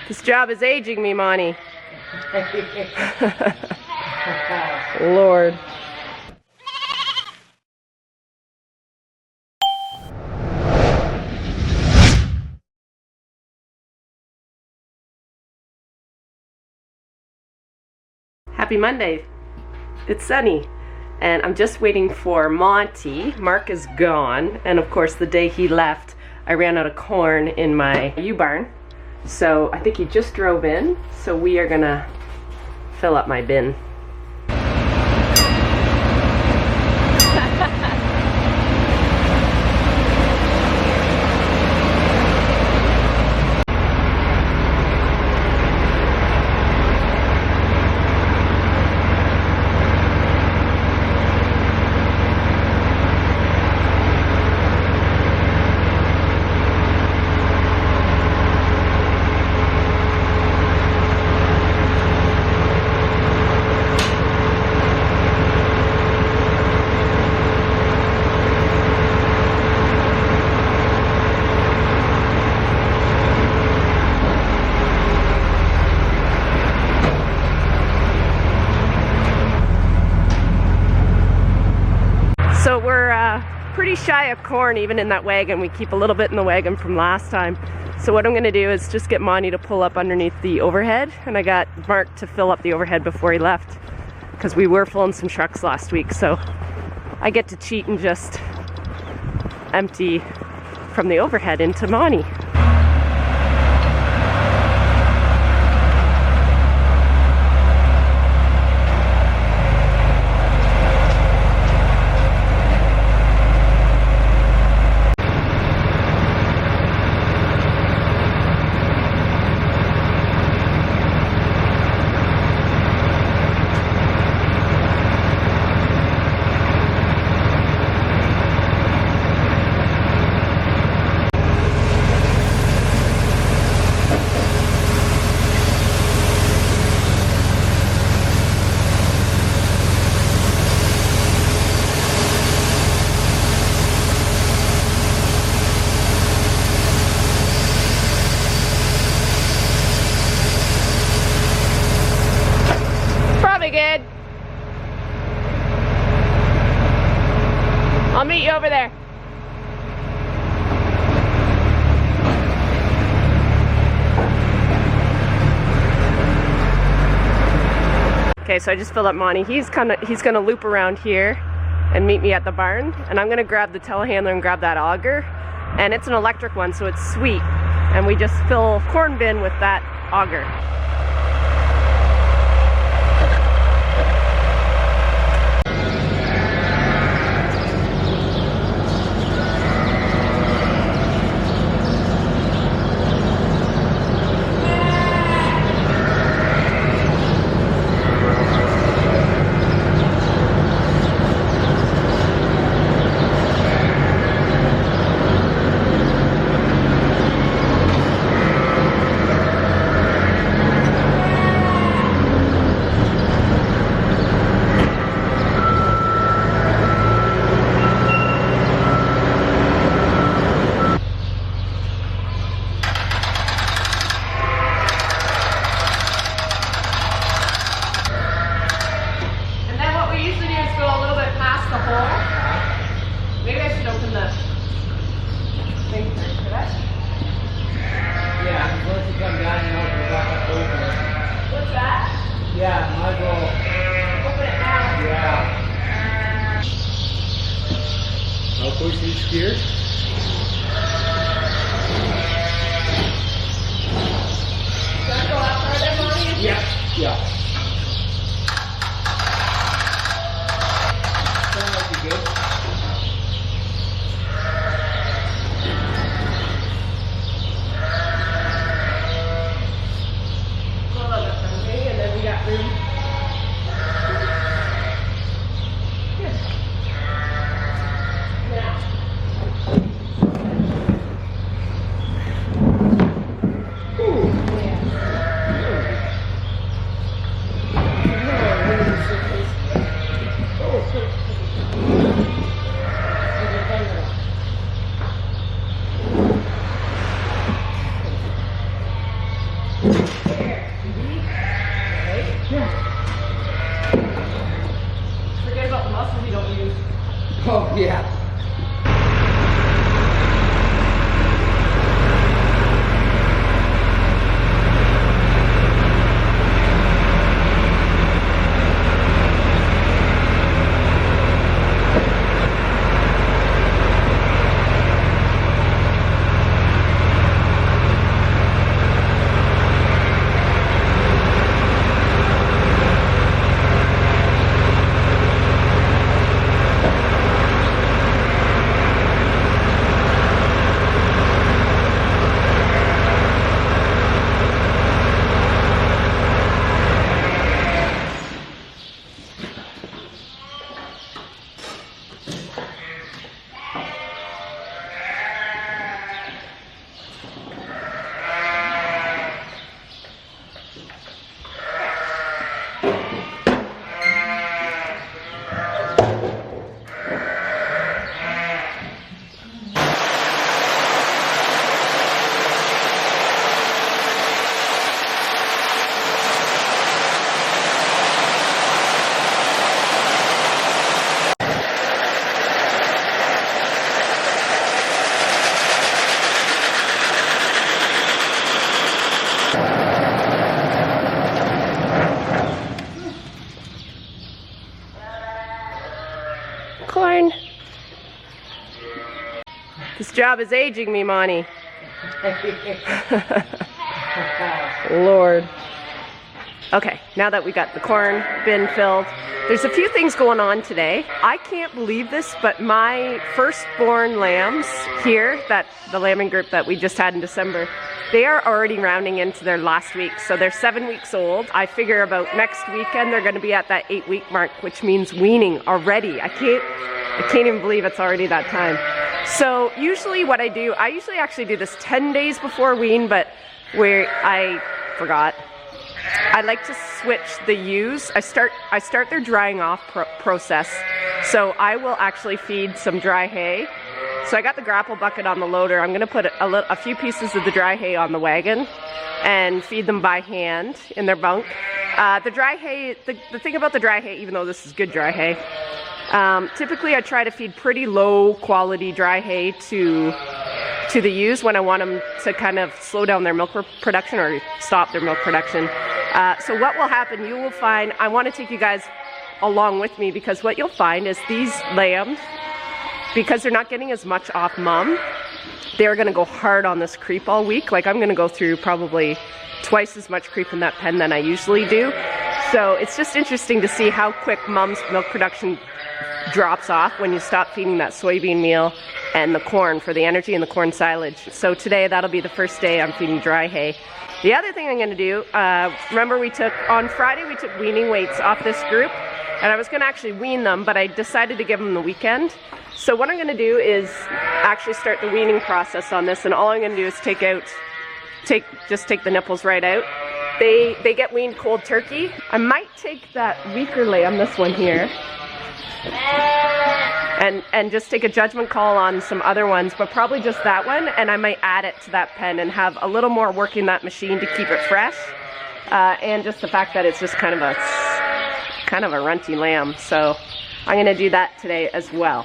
This job is aging me, Monty. Lord. Happy Monday. It's sunny. And I'm just waiting for Monty. Mark is gone. And of course, the day he left, I ran out of corn in my U-barn. So I think he just drove in. So we are gonna fill up my bin. So we're pretty shy of corn even in that wagon. We keep a little bit in the wagon from last time. So what I'm gonna do is just get Monty to pull up underneath the overhead, and I got Mark to fill up the overhead before he left because we were filling some trucks last week. So I get to cheat and just empty from the overhead into Monty. Good. I'll meet you over there. Okay, so I just filled up Monty. He's gonna loop around here and meet me at the barn, and I'm gonna grab the telehandler and grab that auger, and it's an electric one, so it's sweet, and we just fill corn bin with that auger. Maybe I should open the thing first, should I? Yeah, once you come down, you open it back up over. What's that? Yeah, might as well. Open it now. Yeah. I'll push each gear. Should I go out further, Monty? Yeah. Yeah. Sounds like you're good. Forget about the muscles you don't use. Oh, yeah. Corn. This job is aging me, Monty. Lord. Okay, now that we got the corn bin filled, there's a few things going on today. I can't believe this, but my firstborn lambs here, the lambing group that we just had in December, they are already rounding into their last week. So they're 7 weeks old. I figure about next weekend they're gonna be at that 8-week mark, which means weaning already. I can't even believe it's already that time. So usually what I do, I usually actually do this 10 days before wean, but I forgot. I like to switch the ewes. I start their drying off process. So I will actually feed some dry hay. So I got the grapple bucket on the loader. I'm gonna put a few pieces of the dry hay on the wagon and feed them by hand in their bunk. The dry hay, the thing about the dry hay, even though this is good dry hay, typically I try to feed pretty low quality dry hay to the ewes when I want them to kind of slow down their milk production or stop their milk production. So what will happen, you will find, I want to take you guys along with me, because what you'll find is these lambs, because they're not getting as much off mom, they're going to go hard on this creep all week. Like I'm going to go through probably twice as much creep in that pen than I usually do. So it's just interesting to see how quick mom's milk production drops off when you stop feeding that soybean meal and the corn for the energy and the corn silage. So today that'll be the first day I'm feeding dry hay. The other thing I'm going to do, remember on Friday we took weaning weights off this group, and I was going to actually wean them, but I decided to give them the weekend. So what I'm going to do is actually start the weaning process on this, and all I'm going to do is just take the nipples right out. They get weaned cold turkey. I might take that weaker lamb, this one here, and just take a judgment call on some other ones, but probably just that one, and I might add it to that pen and have a little more working that machine to keep it fresh, and just the fact that it's just kind of a runty lamb. So I'm going to do that today as well.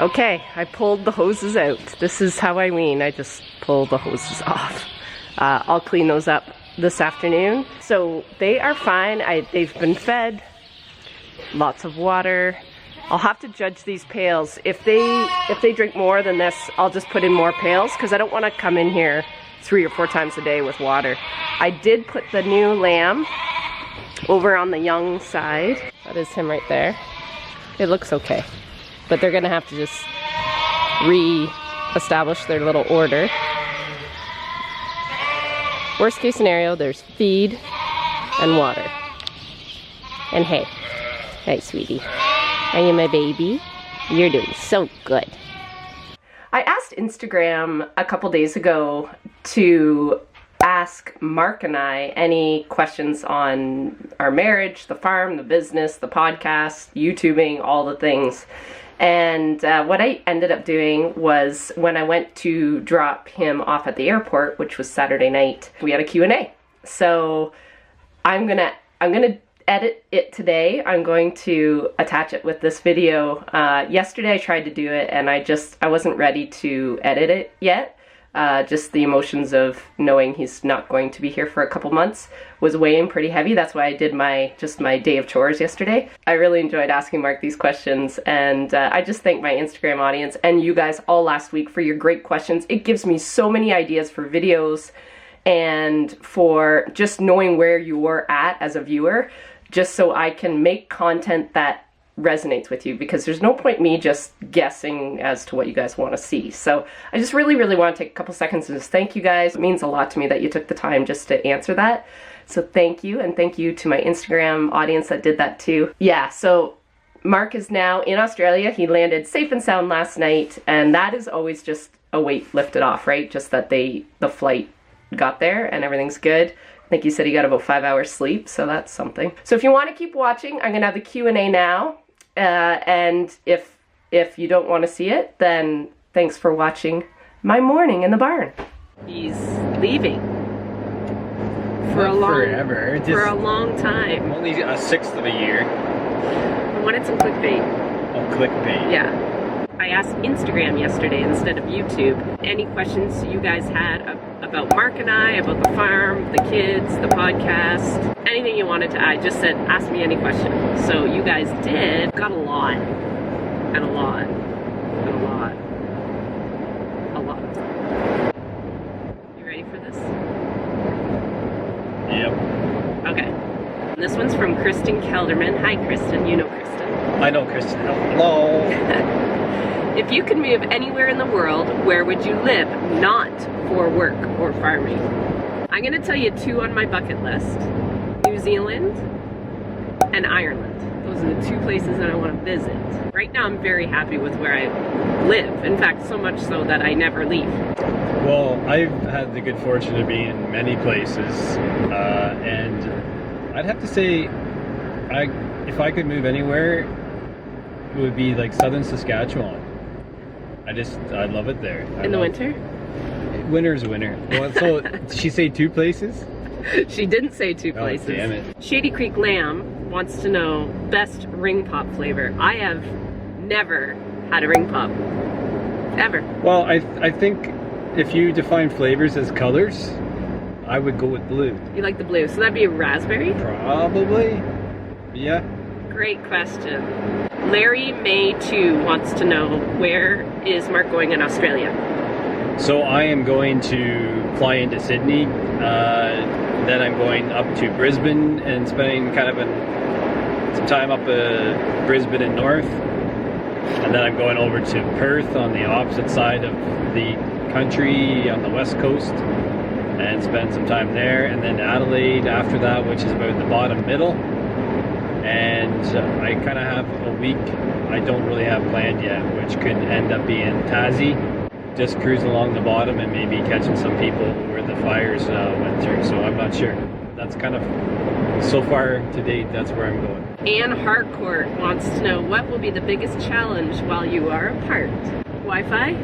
Okay, I pulled the hoses out. This is how I wean. I just pull the hoses off. I'll clean those up this afternoon. So they are fine. They've been fed. Lots of water. I'll have to judge these pails. If they drink more than this, I'll just put in more pails because I don't want to come in here 3 or 4 times a day with water. I did put the new lamb over on the young side. That is him right there. It looks okay. But they're gonna have to just re-establish their little order. Worst case scenario, there's feed and water. And hay. Hey, sweetie. Are you my baby? You're doing so good. I asked Instagram a couple days ago to ask Mark and I any questions on our marriage, the farm, the business, the podcast, YouTubing, all the things. And what I ended up doing was when I went to drop him off at the airport, which was Saturday night, we had a Q&A. So I'm gonna edit it today. I'm going to attach it with this video. Yesterday I tried to do it and I wasn't ready to edit it yet. Just the emotions of knowing he's not going to be here for a couple months was weighing pretty heavy. That's why I did my day of chores yesterday. I really enjoyed asking Mark these questions, and I just thank my Instagram audience and you guys all last week for your great questions. It gives me so many ideas for videos and for just knowing where you're at as a viewer, just so I can make content that resonates with you, because there's no point me just guessing as to what you guys want to see. So I just really want to take a couple seconds and just thank you guys. It means a lot to me that you took the time just to answer that. So thank you, and thank you to my Instagram audience that did that too. Yeah, so Mark is now in Australia. He landed safe and sound last night, and that is always just a weight lifted off, right? Just that the flight got there and everything's good. I think he said he got about 5 hours sleep, so that's something. So if you want to keep watching, I'm gonna have the Q&A now. And if you don't want to see it, then thanks for watching my morning in the barn. He's leaving for a long time. Only a sixth of a year. I wanted some clickbait. Oh, clickbait. Yeah. I asked Instagram yesterday instead of YouTube any questions you guys had about Mark and I, about the farm, the kids, the podcast, anything you wanted to. I just said, ask me any question. So you guys did. Got a lot. And a lot. And a lot. A lot. You ready for this? Yep. Okay. This one's from Kristen Kelderman. Hi, Kristen. You know Kristen. I know Kristen. Hello. If you could move anywhere in the world, where would you live? Not for work or farming. I'm gonna tell you 2 on my bucket list. New Zealand and Ireland. Those are the 2 places that I want to visit. Right now I'm very happy with where I live. In fact, so much so that I never leave. Well, I've had the good fortune of being in many places, and I'd have to say, if I could move anywhere, it would be like southern Saskatchewan. I love it there. In the winter? Winter's winter. Well, so did she say 2 places? She didn't say 2 places. Oh, damn it. Shady Creek Lamb wants to know best ring pop flavor. I have never had a ring pop. Ever. Well, I think if you define flavors as colors, I would go with blue. You like the blue, so that'd be a raspberry? Probably. Yeah. Great question. Larry May 2 wants to know, where is Mark going in Australia? So I am going to fly into Sydney, then I'm going up to Brisbane and spending kind of some time up Brisbane and north, and then I'm going over to Perth on the opposite side of the country on the west coast and spend some time there, and then Adelaide after that, which is about the bottom middle. And I kind of have a week I don't really have planned yet, which could end up being Tassie. Just cruising along the bottom and maybe catching some people where the fires went through. So I'm not sure. That's kind of, so far to date, that's where I'm going. Anne Harcourt wants to know, what will be the biggest challenge while you are apart? Wi-Fi?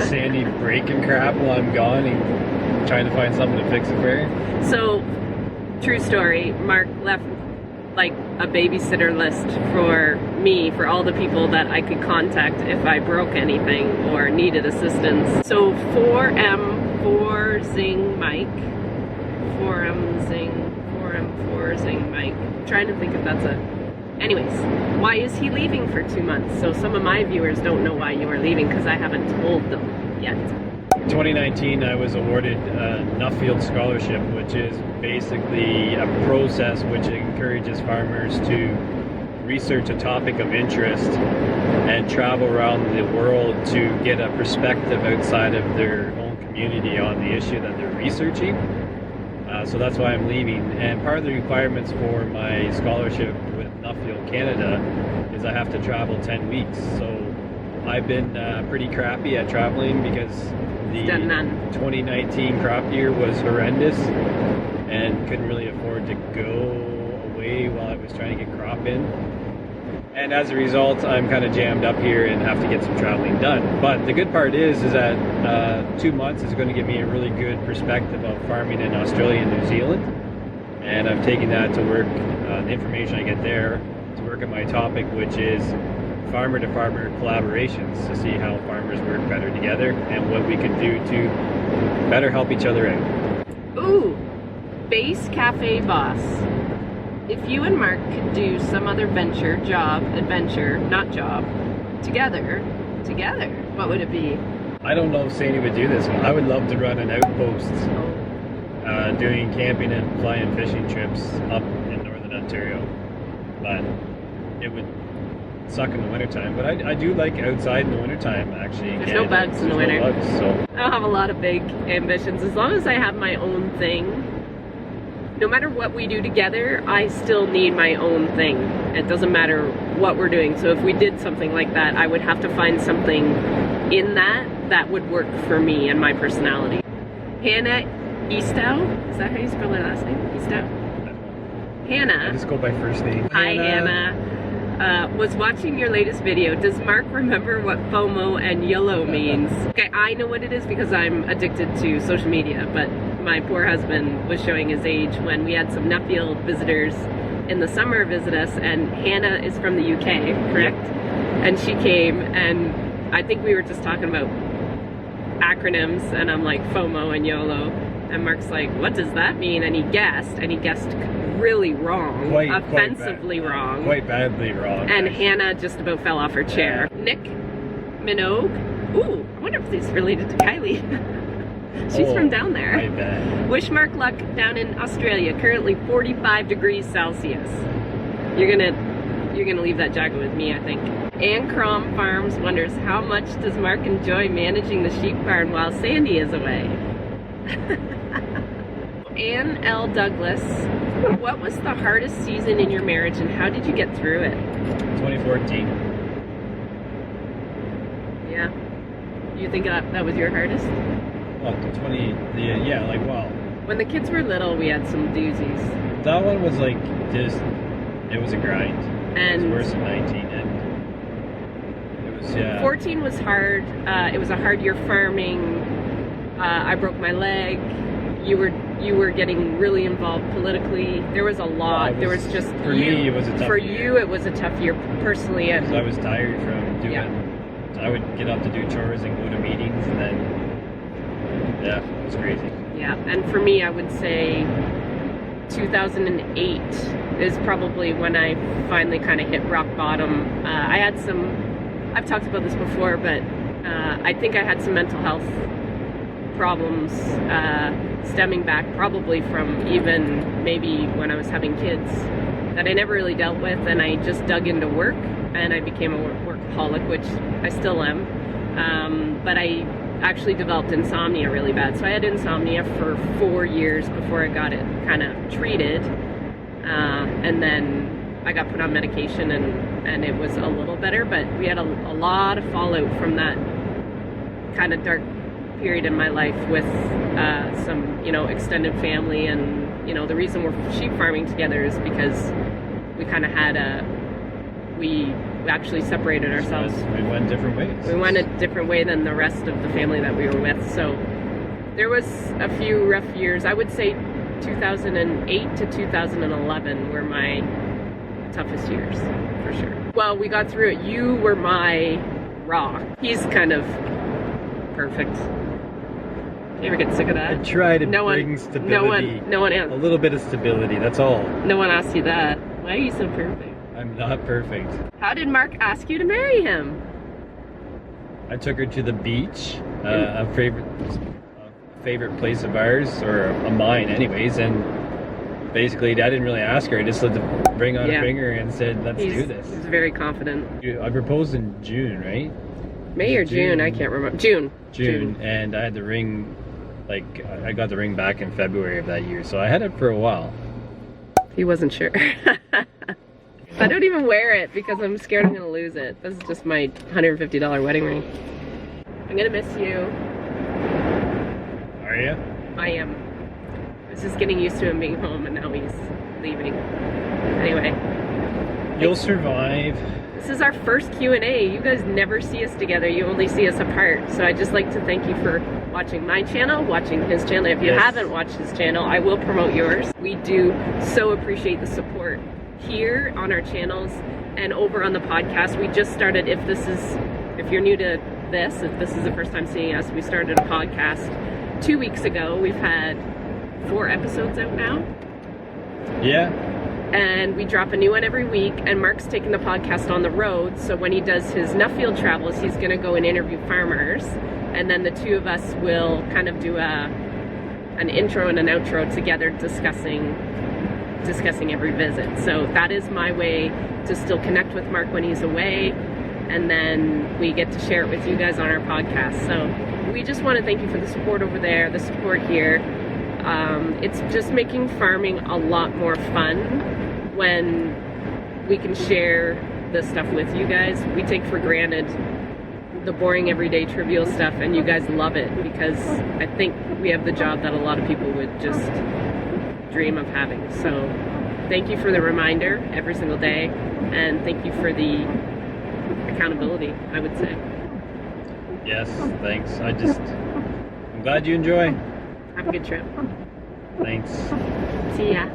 Sandi breaking crap while I'm gone and trying to find something to fix it for her. So, true story, Mark left like a babysitter list for me, for all the people that I could contact if I broke anything or needed assistance. So 4M for Zing Mike. 4M Zing Mike. I'm trying to think if that's a... Anyways, why is he leaving for 2 months? So some of my viewers don't know why you are leaving because I haven't told them yet. 2019, I was awarded a Nuffield Scholarship, which is basically a process which encourages farmers to research a topic of interest and travel around the world to get a perspective outside of their own community on the issue that they're researching. So that's why I'm leaving. And part of the requirements for my scholarship with Nuffield Canada is I have to travel 10 weeks. So I've been pretty crappy at traveling because the 2019 crop year was horrendous and couldn't really afford to go away while I was trying to get crop in. And as a result, I'm kind of jammed up here and have to get some traveling done. But the good part is that 2 months is going to give me a really good perspective of farming in Australia and New Zealand. And I'm taking that to work, the information I get there, to work on my topic, which is farmer-to-farmer collaborations, to see how farmers work better together and what we can do to better help each other out. Ooh, Base Cafe Boss. If you and Mark could do some other venture, together, what would it be? I don't know if Sandi would do this. I would love to run an outpost doing camping and flying fishing trips up in northern Ontario. But it would suck in the wintertime. But I do like outside in the wintertime, actually. There's no bugs in the winter. No bugs, so. I don't have a lot of big ambitions. As long as I have my own thing, no matter what we do together, I still need my own thing. It doesn't matter what we're doing. So if we did something like that, I would have to find something in that would work for me and my personality. Hannah Eastow, is that how you spell her last name? Eastow? Hannah. I just go by first name. Hi, Hannah. Was watching your latest video. Does Mark remember what FOMO and YOLO means? Okay, I know what it is because I'm addicted to social media, but my poor husband was showing his age when we had some Nuffield visitors in the summer visit us, and Hannah is from the UK, correct? And she came, and I think we were just talking about acronyms, and I'm like, FOMO and YOLO, and Mark's like, what does that mean? And he guessed really wrong, offensively wrong. Quite badly wrong. And Hannah just about fell off her chair. Yeah. Nick Minogue. Ooh, I wonder if he's related to Kylie. She's from down there. I bet. Wish Mark luck down in Australia. Currently 45 degrees Celsius. You're gonna leave that jacket with me, I think. Ann Crom Farms wonders how much does Mark enjoy managing the sheep barn while Sandi is away. Ann L. Douglas, what was the hardest season in your marriage and how did you get through it? 2014. Yeah. You think that was your hardest? Well, wow. When the kids were little, we had some doozies. That one was like, it was a grind. And it was worse than 19. And it was, yeah. 14 was hard. It was a hard year farming. I broke my leg. You were getting really involved politically. There was a lot. Well, for me, it was a tough year. For you, it was a tough year personally. Because I was tired from doing. Yeah. I would get up to do chores and go to meetings, and then it was crazy. Yeah, and for me, I would say 2008 is probably when I finally kind of hit rock bottom. I had I've talked about this before, but I think I had some mental health problems stemming back probably from even maybe when I was having kids that I never really dealt with, and I just dug into work and I became a workaholic, which I still am, but I actually developed insomnia really bad. So I had insomnia for 4 years before I got it kind of treated, and then I got put on medication and it was a little better, but we had a lot of fallout from that kind of dark period in my life with some, extended family, and, the reason we're sheep farming together is because we kind of had we actually separated ourselves. We went different ways. We went a different way than the rest of the family that we were with. So there was a few rough years. I would say 2008 to 2011 were my toughest years, for sure. Well, we got through it. You were my rock. He's kind of perfect. You ever get sick of that? I try to bring stability. No one a little bit of stability, that's all. No one asked you that. Why are you so perfect? I'm not perfect. How did Mark ask you to marry him? I took her to the beach, a favorite place of ours, or a mine anyways, and basically I didn't really ask her. I just let the ring on her finger and said, let's do this. He's very confident. I proposed in June, right? May or June, I can't remember. June, and I had the ring, like, I got the ring back in February of that year, so I had it for a while. He wasn't sure. I don't even wear it because I'm scared I'm gonna lose it. This is just my $150 wedding ring. I'm gonna miss you. Are you? I am. I was just getting used to him being home and now he's leaving. Anyway. You'll survive. This is our first Q&A. You guys never see us together. You only see us apart. So I'd just like to thank you for watching my channel, watching his channel. If you haven't watched his channel, I will promote yours. We do so appreciate the support here on our channels and over on the podcast. We just started, if you're new to this, if this is the first time seeing us, we started a podcast 2 weeks ago. We've had 4 episodes out now. Yeah. And we drop a new one every week, and Mark's taking the podcast on the road, so when he does his Nuffield travels, he's going to go and interview farmers, and then the two of us will kind of do an intro and an outro together discussing every visit. So that is my way to still connect with Mark when he's away, and then we get to share it with you guys on our podcast. So we just want to thank you for the support over there, the support here. It's just making farming a lot more fun when we can share this stuff with you guys. We take for granted the boring everyday trivial stuff, and you guys love it because I think we have the job that a lot of people would just dream of having. So thank you for the reminder every single day, and thank you for the accountability, I would say. Yes, thanks. I'm glad you enjoy. Have a good trip. Thanks. See ya.